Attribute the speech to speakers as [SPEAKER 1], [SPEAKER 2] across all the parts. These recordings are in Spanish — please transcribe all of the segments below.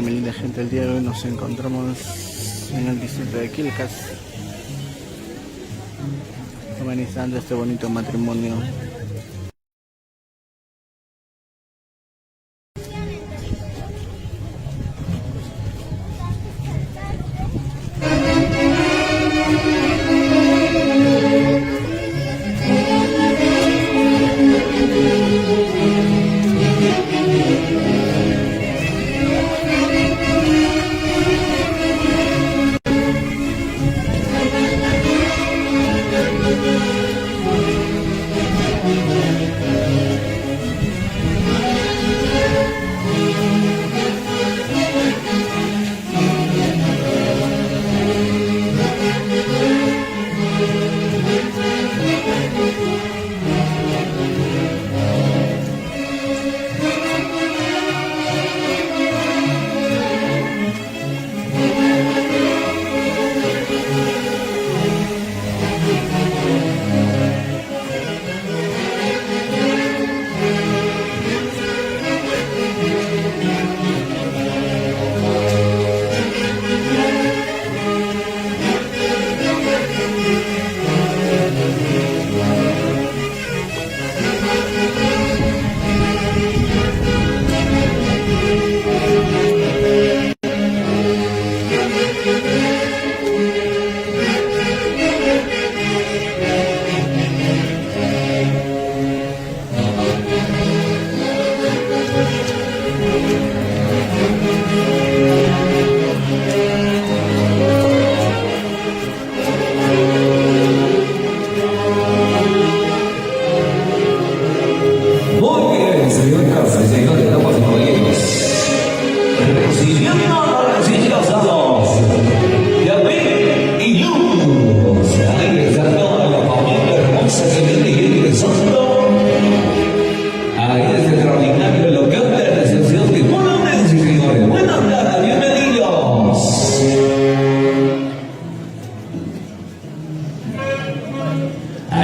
[SPEAKER 1] Mi linda gente, el día de hoy nos encontramos en el distrito de Quilcas organizando este bonito matrimonio.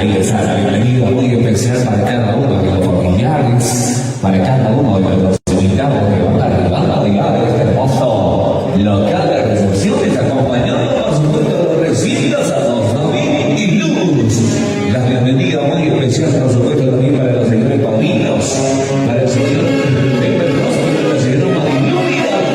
[SPEAKER 2] Ahí está la bienvenida muy especial para cada uno de los familiares, para cada uno de los invitados que van a llegar a este hermoso local de recepciones, acompañando por supuesto los recibidos a los David y Luz. La bienvenida muy especial por supuesto también para los señores padrinos, para el señor Pepe Rosso y para la señora Marilú Vidal.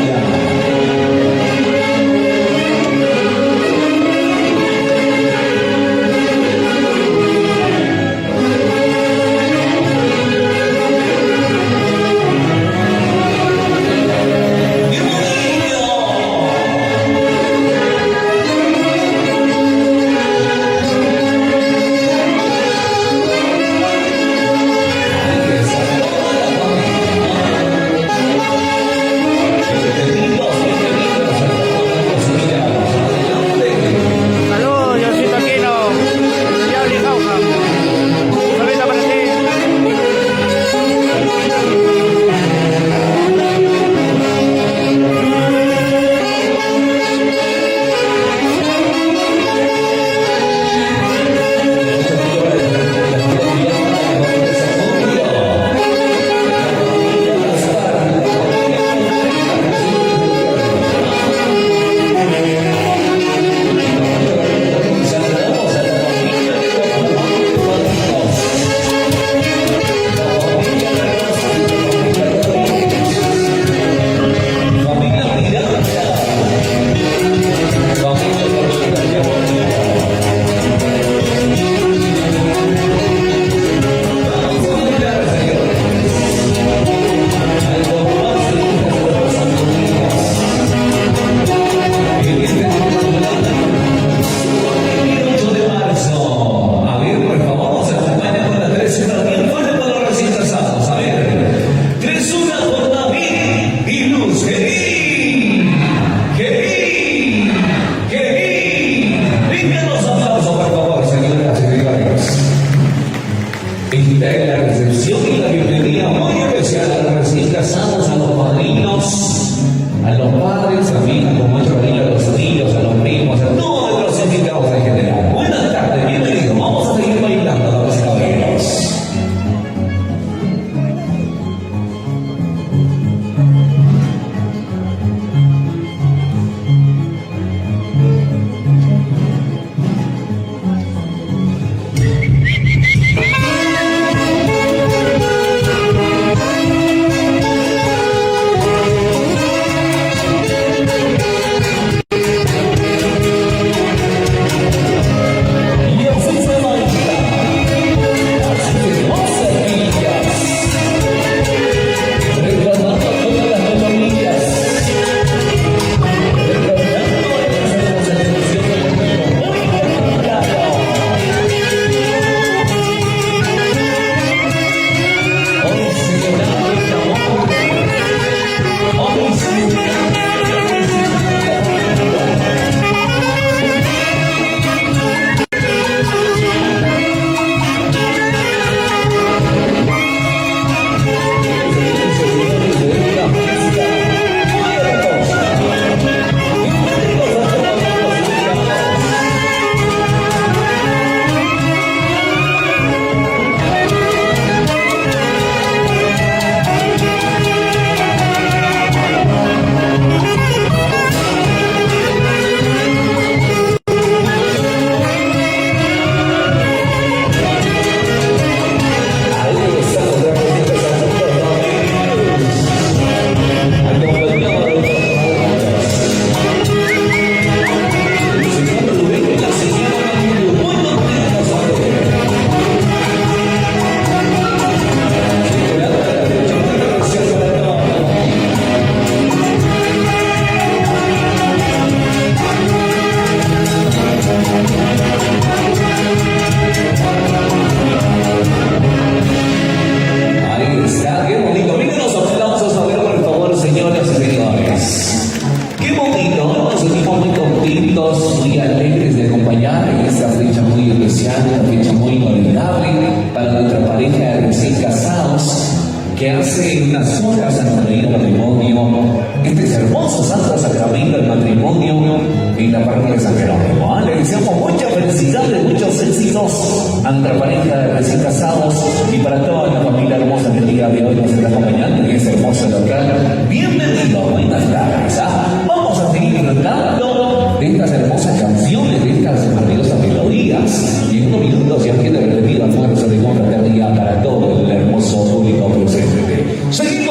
[SPEAKER 2] está, qué bonito. Miren los aplausos, a ver, por favor, señoras y señores. Qué bonito, nos sentimos muy contentos, muy alegres de acompañar en esta fecha muy especial, una fecha muy inolvidable para nuestra pareja de recién casados, que hace unas horas han traído matrimonio, este hermoso santo sacramento del matrimonio en la parroquia de San Jerónimo. Le deseamos mucha felicidad y muchos éxitos a nuestra pareja de recién casados y para toda la familia hermosa que el día de hoy nos está acompañando en este hermoso local. Bienvenidos, buenas tardes. Vamos a seguir cantando de estas hermosas canciones, de estas maravillosas melodías. Y en unos minutos ya queda el debido almuerzo de confraternidad para todo el hermoso público presente. Seguimos.